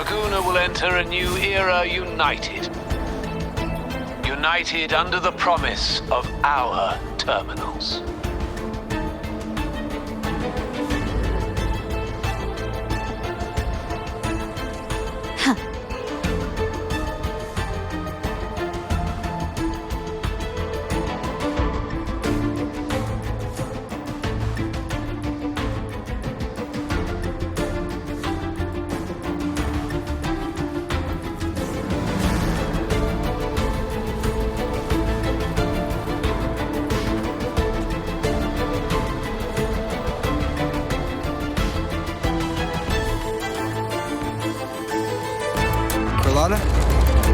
Raguna will enter a new era united. United under the promise of our terminals.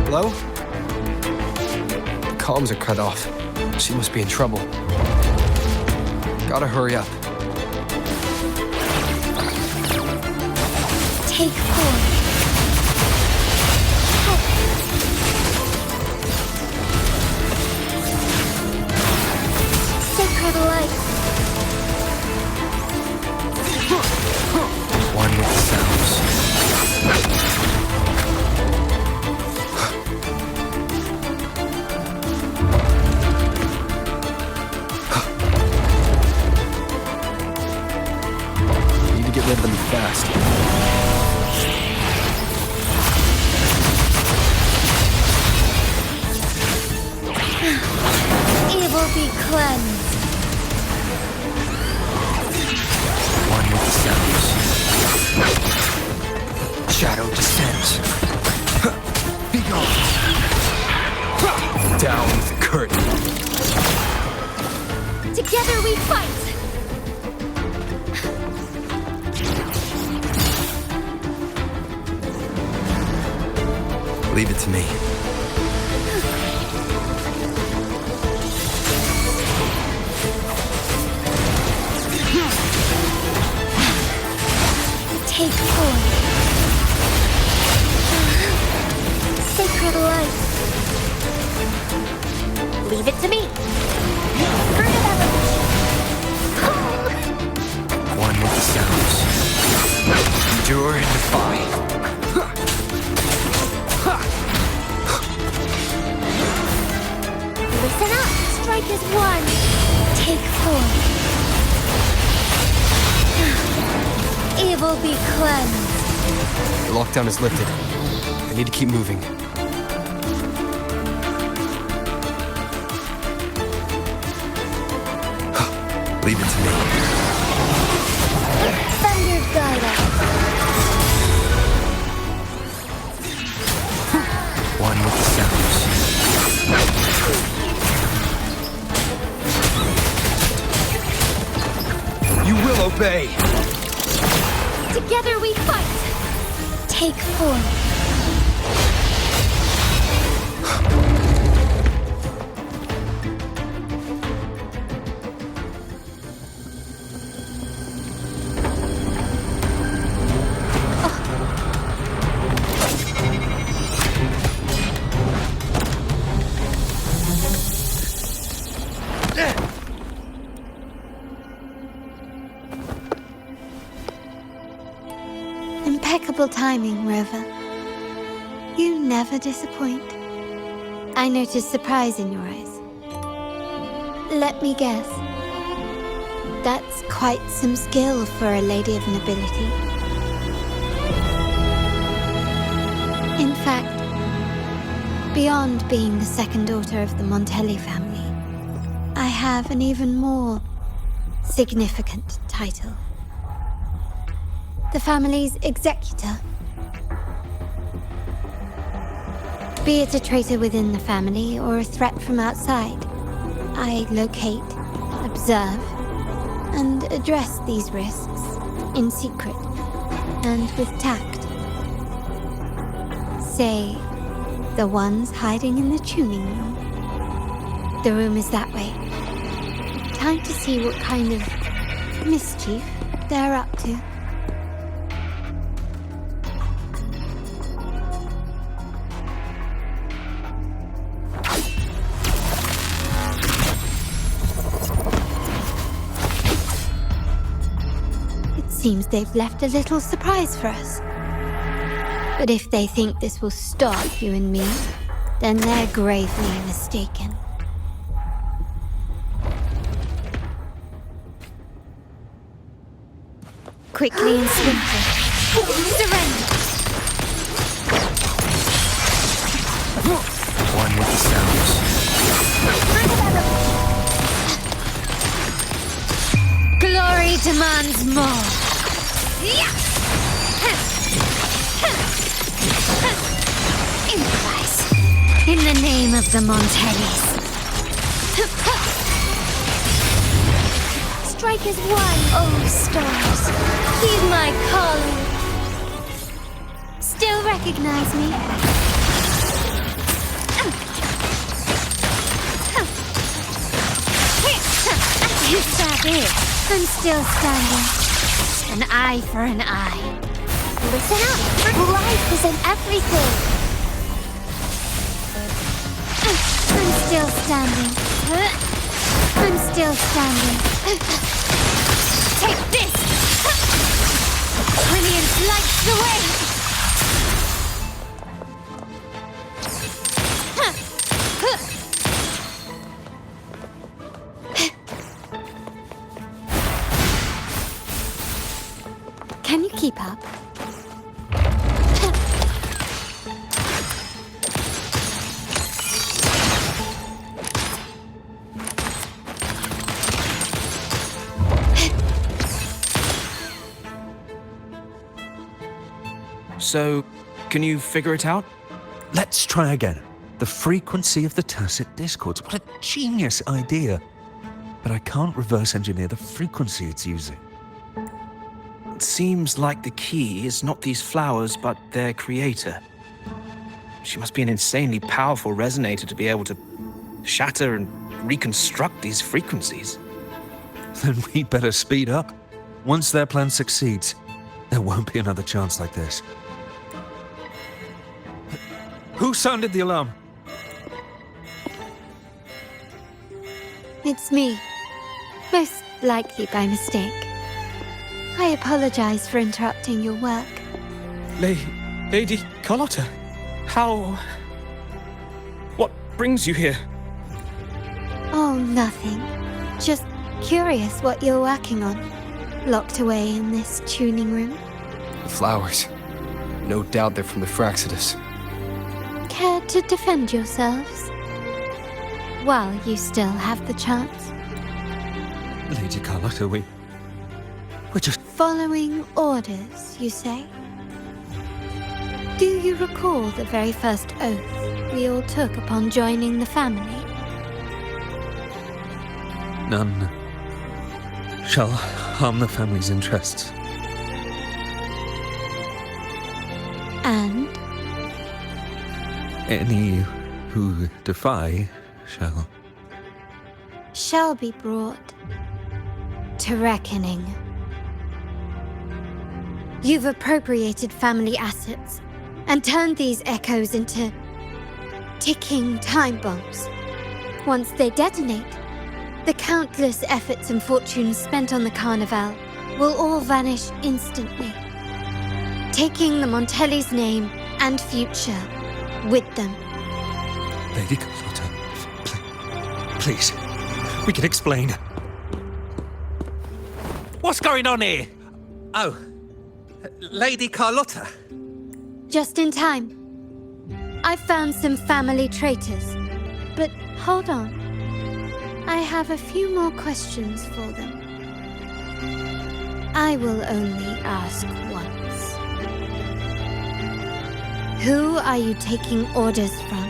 Hello? The comms are cut off. She must be in trouble. Gotta hurry up. Take 4. Sacred light. One with the sounds. Get rid of them fast. Evil be cleansed. One with the sounds. Shadow descends. Be gone. Down with the curtain. Together we fight. Leave it to me. Take 4. Sacred light. Leave it to me. Burn it out. One with the sounds. Endure and defy. Listen up. Strike is 1. Take 4. Evil be cleansed. The lockdown is lifted. I need to keep moving. Leave it to me. Thunder guide us. One with the sounds. You will obey! Together we fight! Take 4. Impeccable timing, Rover. You never disappoint. I notice surprise in your eyes. Let me guess. That's quite some skill for a lady of nobility. In fact, beyond being the second daughter of the Montelli family, I have an even more significant title. The family's executor. Be it a traitor within the family or a threat from outside, I locate, observe, and address these risks in secret and with tact. Say, the ones hiding in the tuning room. The room is that way. Time to see what kind of mischief they're up to. Seems they've left a little surprise for us. But if they think this will stop you and me, then they're gravely mistaken. Quickly and swiftly. Surrender! One with the sounds. Glory demands more. Improvise. In the name of the Montellis. Strike as one, oh stars. Heed my calling. Still recognize me? Yes, that is. I'm still standing. An eye for an eye. Listen up. Life isn't everything. I'm still standing. I'm still standing. Take this! Brilliance lights the way! Can you keep up? So, can you figure it out? Let's try again. The frequency of the tacit discords. What a genius idea. But I can't reverse engineer the frequency it's using. It seems like the key is not these flowers, but their creator. She must be an insanely powerful resonator to be able to shatter and reconstruct these frequencies. Then we'd better speed up. Once their plan succeeds, there won't be another chance like this. Who sounded the alarm? It's me. Most likely by mistake. I apologize for interrupting your work. Lady Carlotta, how... What brings you here? Oh, nothing. Just curious what you're working on. Locked away in this tuning room. The flowers. No doubt they're from the Fraxitus. Care to defend yourselves? While you still have the chance. Lady Carlotta, we're just... Following orders, you say? Do you recall the very first oath we all took upon joining the family? None shall harm the family's interests. And? Any who defy shall be brought to reckoning. You've appropriated family assets and turned these echoes into ticking time bombs. Once they detonate, the countless efforts and fortunes spent on the Carnival will all vanish instantly, taking the Montelli's name and future with them. Lady Carlotta, please, we can explain. What's going on here? Oh, Lady Carlotta. Just in time. I've found some family traitors, but hold on. I have a few more questions for them. I will only ask once. Who are you taking orders from?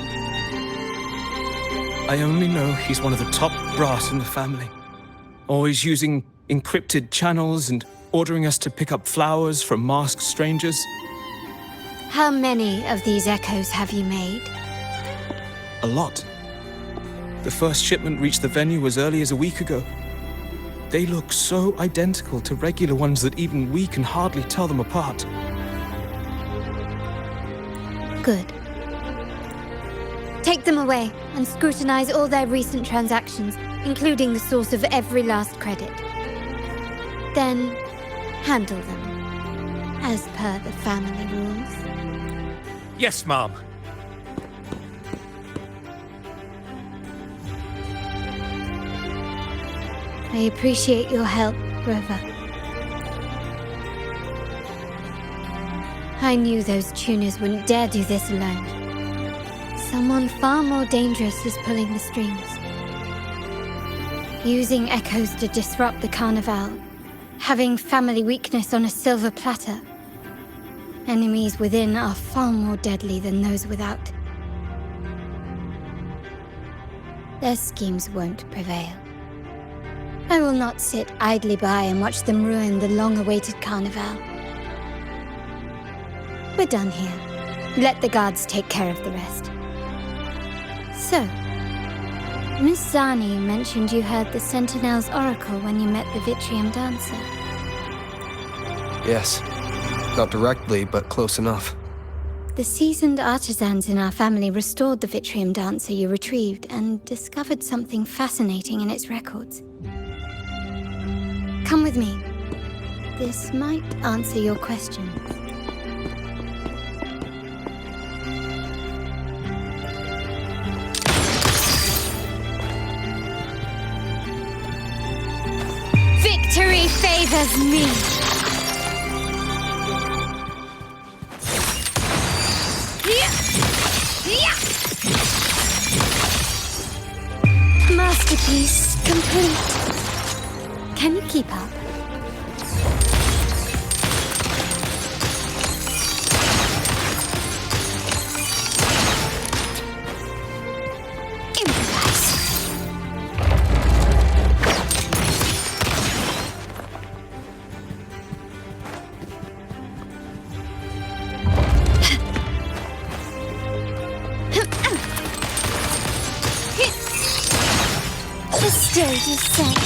I only know he's one of the top brass in the family. Always using encrypted channels and ordering us to pick up flowers from masked strangers. How many of these echoes have you made? A lot. The first shipment reached the venue as early as a week ago. They look so identical to regular ones that even we can hardly tell them apart. Good. Take them away and scrutinize all their recent transactions, including the source of every last credit. Then handle them, as per the family rules. Yes, Mom. I appreciate your help, Rover. I knew those tuners wouldn't dare do this alone. Someone far more dangerous is pulling the strings. Using echoes to disrupt the Carnival. Having family weakness on a silver platter. Enemies within are far more deadly than those without. Their schemes won't prevail. I will not sit idly by and watch them ruin the long-awaited Carnival. We're done here. Let the guards take care of the rest. So, Miss Zani mentioned you heard the Sentinel's oracle when you met the Vitrium Dancer. Yes. Not directly, but close enough. The seasoned artisans in our family restored the Vitrium Dancer you retrieved and discovered something fascinating in its records. Come with me. This might answer your questions. Victory favors me! Masterpiece complete. Can you keep up? The stage is set.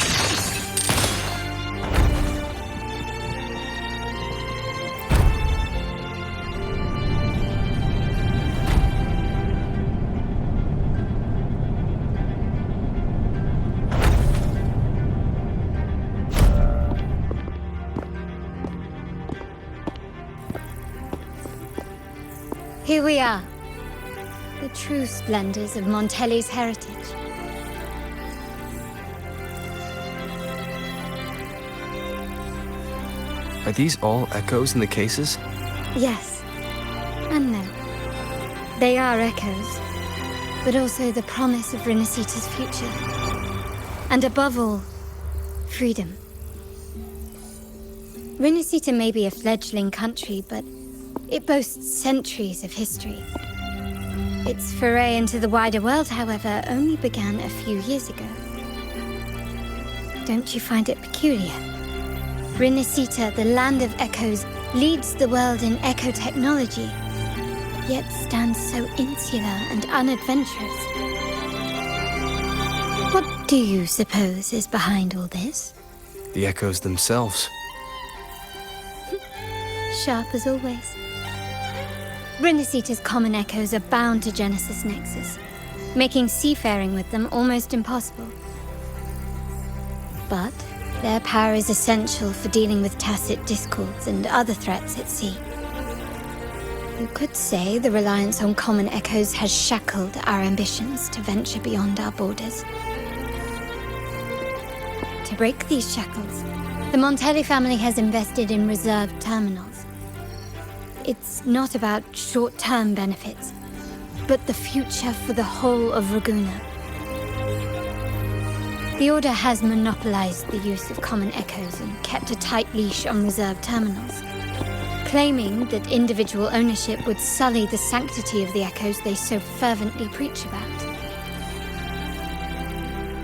Here we are. The true splendors of Montelli's heritage. Are these all echoes in the cases? Yes. And no. They are echoes, but also the promise of Rinascita's future. And above all, freedom. Rinascita may be a fledgling country, but it boasts centuries of history. Its foray into the wider world, however, only began a few years ago. Don't you find it peculiar? Rinascita, the land of echoes, leads the world in echo technology, yet stands so insular and unadventurous. What do you suppose is behind all this? The echoes themselves. Sharp as always. Rinascita's common echoes are bound to Genesis Nexus, making seafaring with them almost impossible. But their power is essential for dealing with tacit discords and other threats at sea. You could say the reliance on common echoes has shackled our ambitions to venture beyond our borders. To break these shackles, the Montelli family has invested in reserved terminals. It's not about short-term benefits, but the future for the whole of Ragusa. The Order has monopolized the use of common echoes and kept a tight leash on reserved terminals, claiming that individual ownership would sully the sanctity of the echoes they so fervently preach about.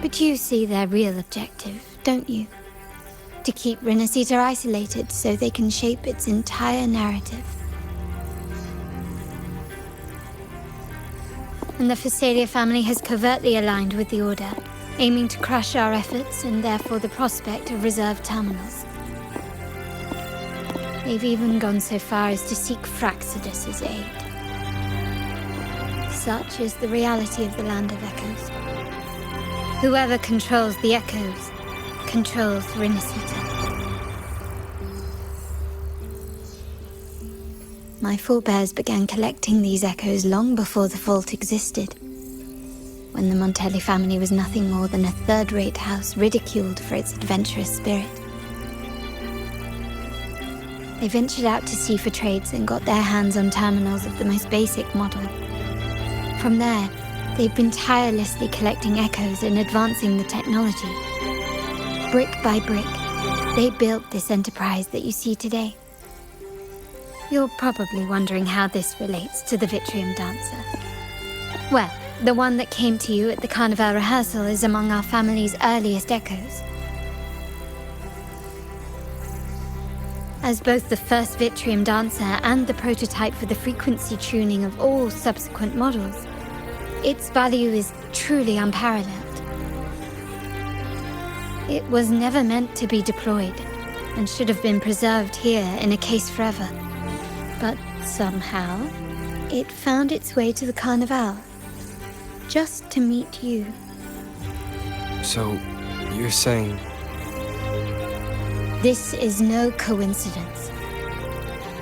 But you see their real objective, don't you? To keep Rinascita isolated so they can shape its entire narrative. And the Phasalia family has covertly aligned with the Order, aiming to crush our efforts and therefore the prospect of reserved terminals. They've even gone so far as to seek Fraxidus's aid. Such is the reality of the Land of Echoes. Whoever controls the Echoes controls Rinascita. my forebears began collecting these echoes long before the vault existed, when the Montelli family was nothing more than a third-rate house ridiculed for its adventurous spirit. They ventured out to sea for trades and got their hands on terminals of the most basic model. From there, they've been tirelessly collecting echoes and advancing the technology. Brick by brick, they built this enterprise that you see today. You're probably wondering how this relates to the Vitrium Dancer. Well, the one that came to you at the Carnival rehearsal is among our family's earliest echoes. As both the first Vitrium Dancer and the prototype for the frequency tuning of all subsequent models, its value is truly unparalleled. It was never meant to be deployed, and should have been preserved here in a case forever. But somehow, it found its way to the Carnival, just to meet you. So, you're saying... This is no coincidence.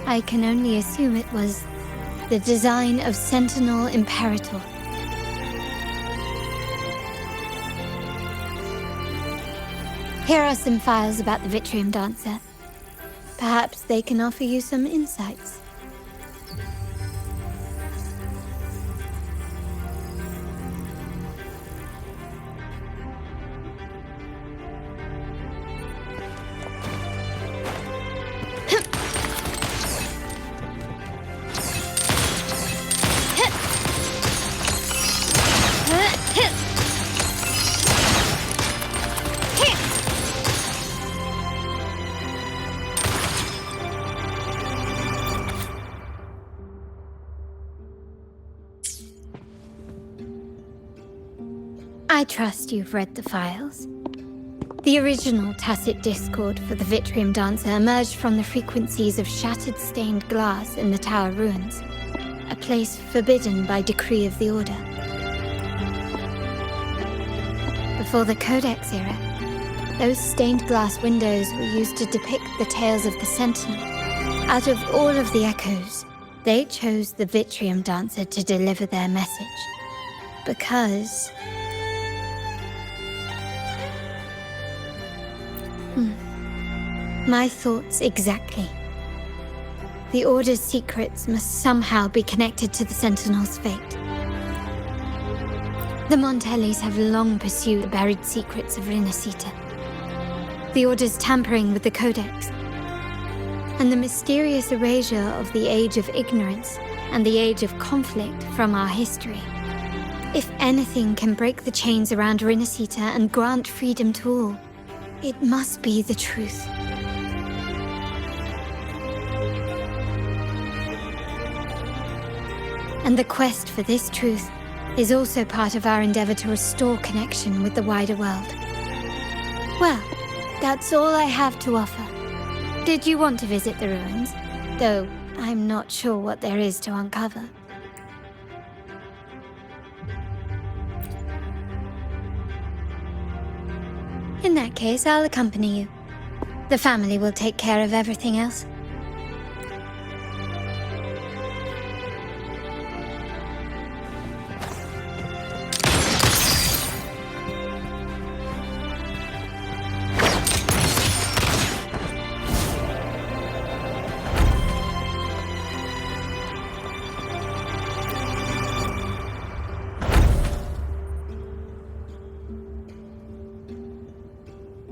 I can only assume it was the design of Sentinel Imperator. Here are some files about the Vitrium Dancer. Perhaps they can offer you some insights. I trust you've read the files. The original tacit discord for the Vitrium Dancer emerged from the frequencies of shattered stained glass in the tower ruins, a place forbidden by decree of the Order. Before the Codex era, those stained glass windows were used to depict the tales of the Sentinel. Out of all of the echoes, they chose the Vitrium Dancer to deliver their message. Because... My thoughts exactly. The Order's secrets must somehow be connected to the Sentinel's fate. The Montellis have long pursued the buried secrets of Rinascita. The Order's tampering with the Codex, and the mysterious erasure of the Age of Ignorance and the Age of Conflict from our history. If anything can break the chains around Rinascita and grant freedom to all, it must be the truth. And the quest for this truth is also part of our endeavor to restore connection with the wider world. Well, that's all I have to offer. Did you want to visit the ruins? Though I'm not sure what there is to uncover. In that case, I'll accompany you. The family will take care of everything else.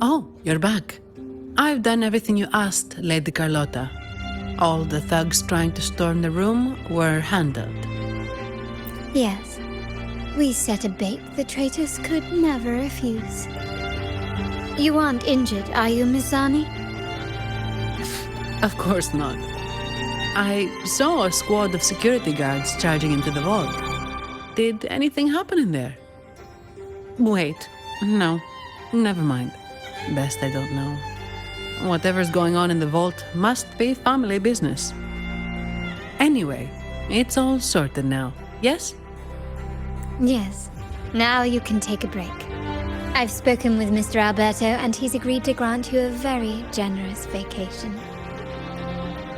Oh, you're back. I've done everything you asked, Lady Carlotta. All the thugs trying to storm the room were handled. Yes. We set a bait the traitors could never refuse. You aren't injured, are you, Miss Zani? Of course not. I saw a squad of security guards charging into the vault. Did anything happen in there? Wait, no, never mind. Best I don't know. Whatever's going on in the vault must be family business. Anyway, it's all sorted now, yes? Yes. Now you can take a break. I've spoken with Mr. Alberto, and he's agreed to grant you a very generous vacation.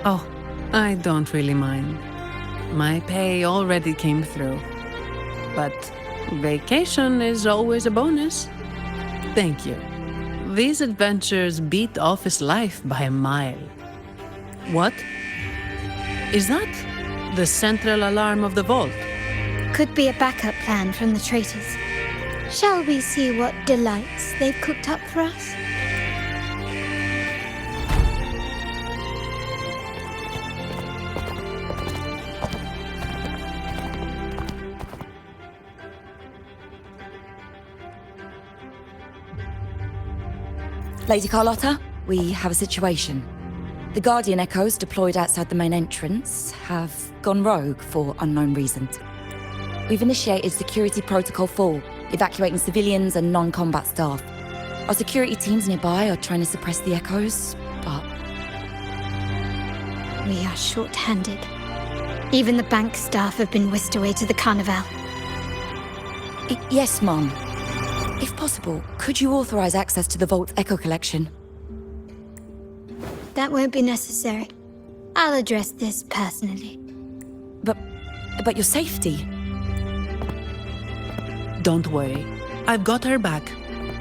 Oh, I don't really mind. My pay already came through. But vacation is always a bonus. Thank you. These adventures beat office life by a mile. What? Is that the central alarm of the vault? Could be a backup plan from the traitors. Shall we see what delights they've cooked up for us? Lady Carlotta, we have a situation. The Guardian Echoes deployed outside the main entrance have gone rogue for unknown reasons. We've initiated Security Protocol 4, evacuating civilians and non-combat staff. Our security teams nearby are trying to suppress the Echoes, but... We are short-handed. Even the bank staff have been whisked away to the Carnival. Yes, Mum. If possible, could you authorize access to the Vault's Echo collection? That won't be necessary. I'll address this personally. But your safety? Don't worry. I've got her back.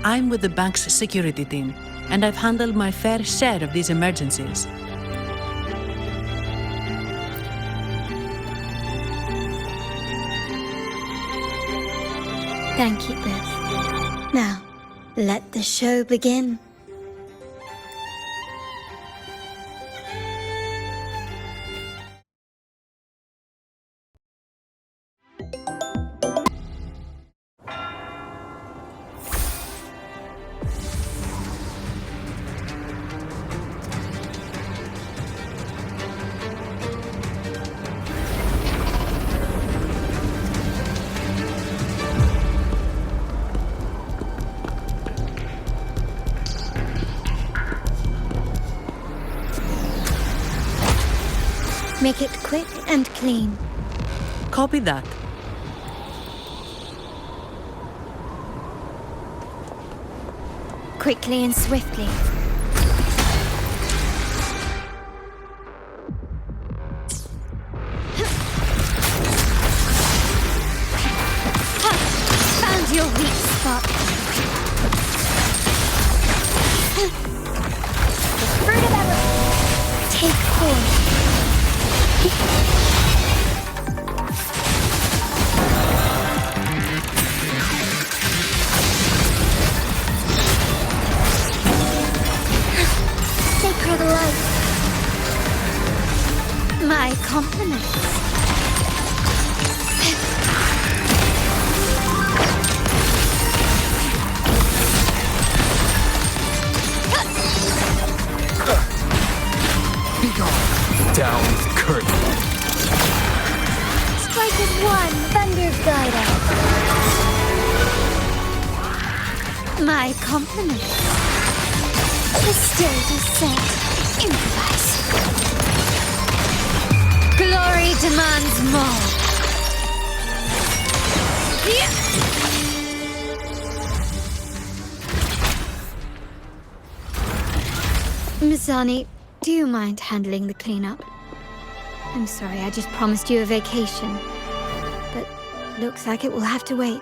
I'm with the bank's security team, and I've handled my fair share of these emergencies. Thank you, Beth. Now, let the show begin. Make it quick and clean. Copy that. Quickly and swiftly. Found your weak spot. The fruit of ever. Take 4. Sacred light. My compliments. Be gone. Down with the curtain. Strike as one, thunder guide us. My compliments. The stage is set. Improvise. Glory demands more. Mizani, do you mind handling the cleanup? I'm sorry, I just promised you a vacation. But looks like it will have to wait.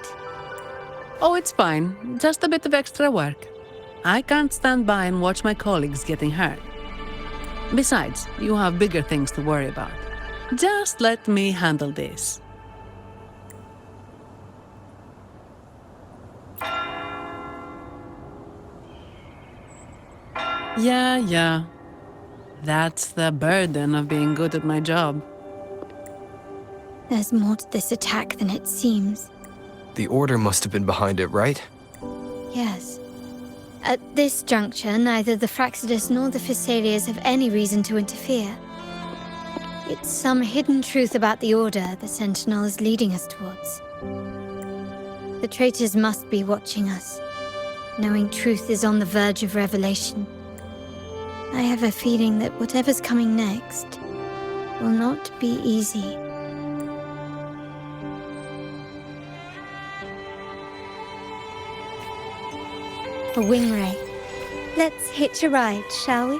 Oh, it's fine. Just a bit of extra work. I can't stand by and watch my colleagues getting hurt. Besides, you have bigger things to worry about. Just let me handle this. Yeah. That's the burden of being good at my job. There's more to this attack than it seems. The Order must have been behind it, right? Yes. At this juncture, neither the Fraxidus nor the Physaelias have any reason to interfere. It's some hidden truth about the Order the Sentinel is leading us towards. The traitors must be watching us, knowing truth is on the verge of revelation. I have a feeling that whatever's coming next will not be easy. A wing ray. Let's hitch a ride, shall we?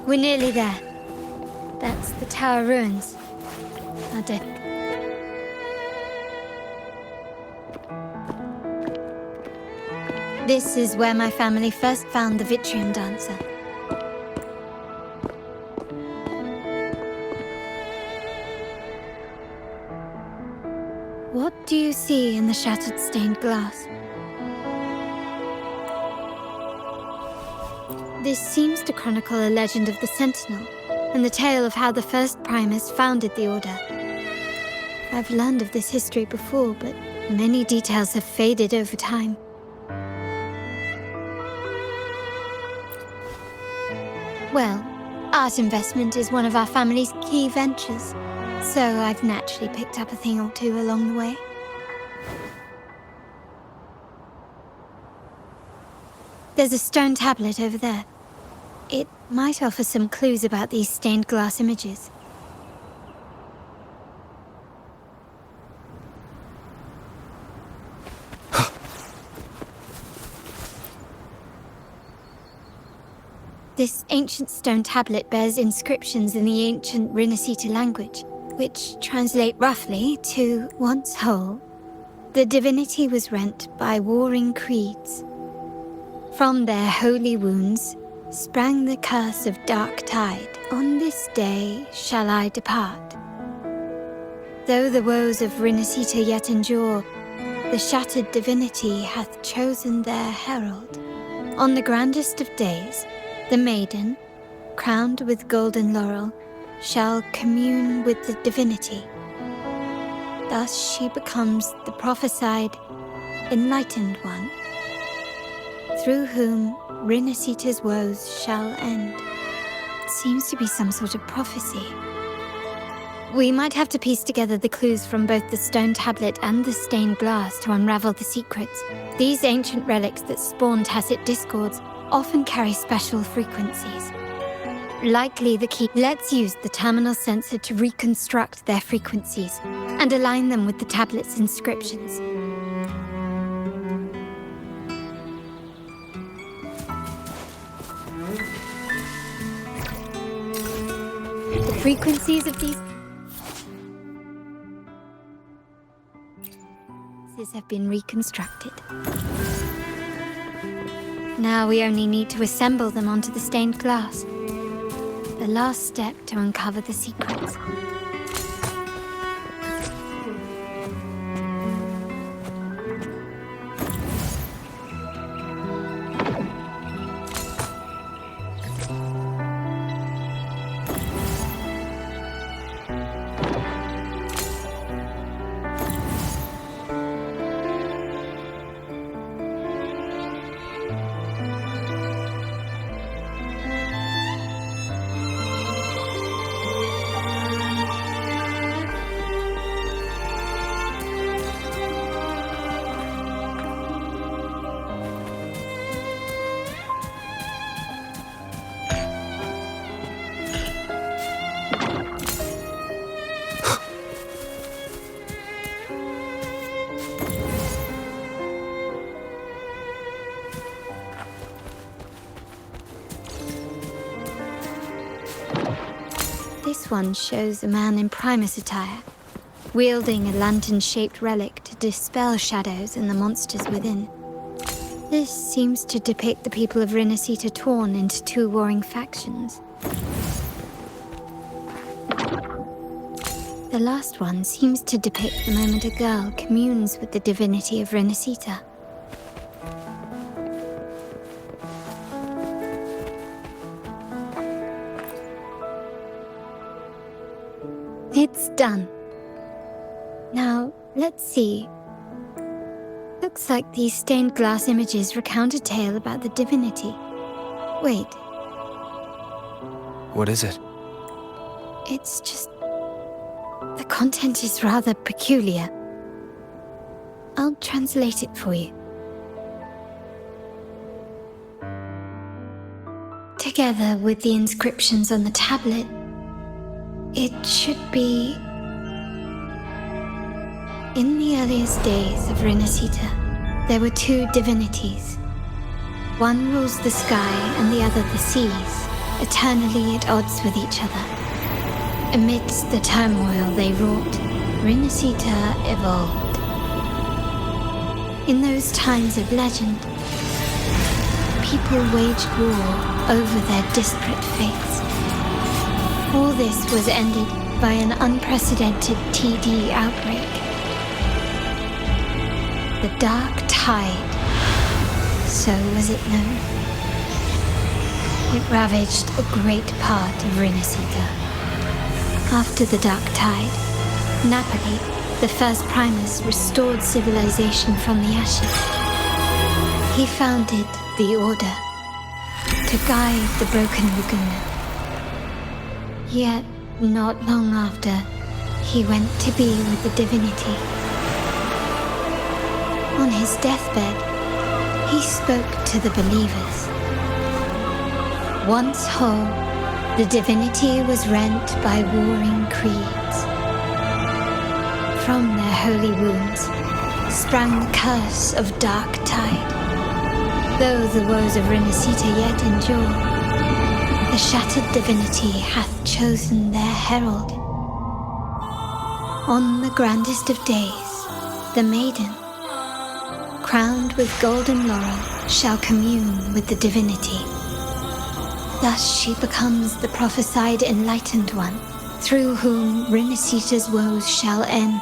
We're nearly there. That's the tower ruins. Our death. This is where my family first found the Vitrium dancer. What do you see in the shattered stained glass? This seems to chronicle a legend of the Sentinel, and the tale of how the first Primus founded the Order. I've learned of this history before, but many details have faded over time. Well, art investment is one of our family's key ventures, so I've naturally picked up a thing or two along the way. There's a stone tablet over there. It might offer some clues about these stained glass images. This ancient stone tablet bears inscriptions in the ancient Rinascita language, which translate roughly to, once whole, the divinity was rent by warring creeds. From their holy wounds sprang the curse of dark tide. On this day shall I depart. Though the woes of Rinascita yet endure, the shattered divinity hath chosen their herald. On the grandest of days, the maiden, crowned with golden laurel, shall commune with the divinity. Thus she becomes the prophesied, enlightened one, through whom Rinascita's woes shall end. It seems to be some sort of prophecy. We might have to piece together the clues from both the stone tablet and the stained glass to unravel the secrets. These ancient relics that spawn tacit discords often carry special frequencies. Likely the key. Let's use the terminal sensor to reconstruct their frequencies and align them with the tablet's inscriptions. The frequencies of these have been reconstructed. Now we only need to assemble them onto the stained glass. The last step to uncover the secrets. This one shows a man in Primus attire, wielding a lantern-shaped relic to dispel shadows and the monsters within. This seems to depict the people of Rinascita torn into two warring factions. The last one seems to depict the moment a girl communes with the divinity of Rinascita. It's done. Now, let's see. Looks like these stained glass images recount a tale about the divinity. Wait. What is it? It's just... the content is rather peculiar. I'll translate it for you. Together with the inscriptions on the tablet, it should be... In the earliest days of Rinascita, there were 2 divinities. One rules the sky and the other the seas. eternally at odds with each other. Amidst the turmoil they wrought, Rinascita evolved. In those times of legend, people waged war over their disparate faiths. All this was ended by an unprecedented TD outbreak. The Dark Tide, so was it known. It ravaged a great part of Rinascita. After the Dark Tide, Napoli, the first Primus, restored civilization from the ashes. He founded the Order to guide the broken Laguna. Yet, not long after, he went to be with the divinity. On his deathbed, he spoke to the believers. Once whole, the divinity was rent by warring creeds. From their holy wounds sprang the curse of Dark Tide. Though the woes of Rinascita yet endure, the shattered divinity hath chosen their herald. On the grandest of days, the maiden, crowned with golden laurel, shall commune with the divinity. Thus she becomes the prophesied enlightened one, through whom Rinascita's woes shall end.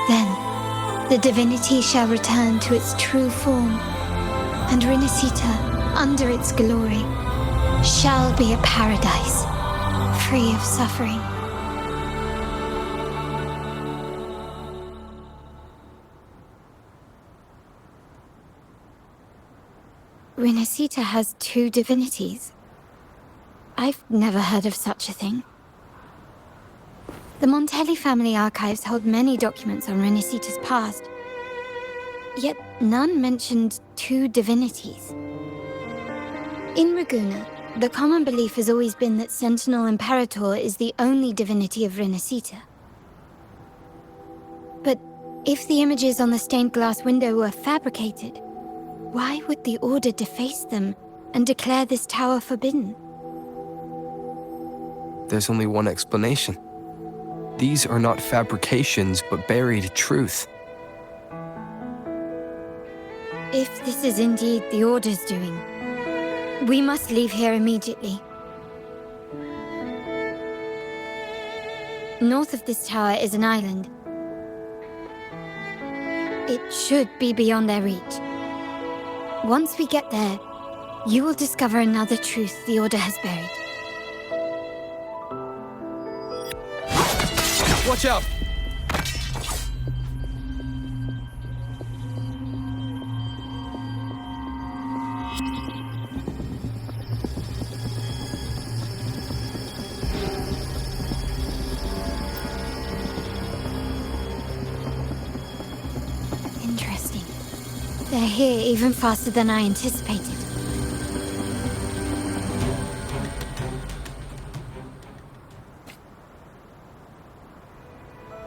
Then, the divinity shall return to its true form, and Rinascita, under its glory, shall be a paradise, free of suffering. Rinascita has two divinities. I've never heard of such a thing. The Montelli family archives hold many documents on Rinascita's past, yet none mentioned two divinities. In Ragusa, the common belief has always been that Sentinel Imperator is the only divinity of Rinascita. But if the images on the stained glass window were fabricated, why would the Order deface them and declare this tower forbidden? There's only one explanation. These are not fabrications, but buried truth. If this is indeed the Order's doing, we must leave here immediately. North of this tower is an island. It should be beyond their reach. Once we get there, you will discover another truth the Order has buried. Watch out! Interesting. They're here even faster than I anticipated.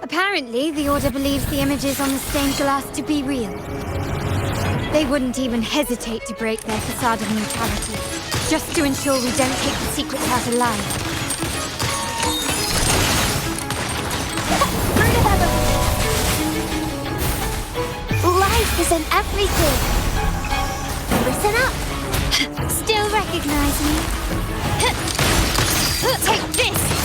Apparently, the Order believes the images on the stained glass to be real. They wouldn't even hesitate to break their facade of neutrality, just to ensure we don't take the secrets out alive. Life is in everything. Listen up. Still recognize me? Take this!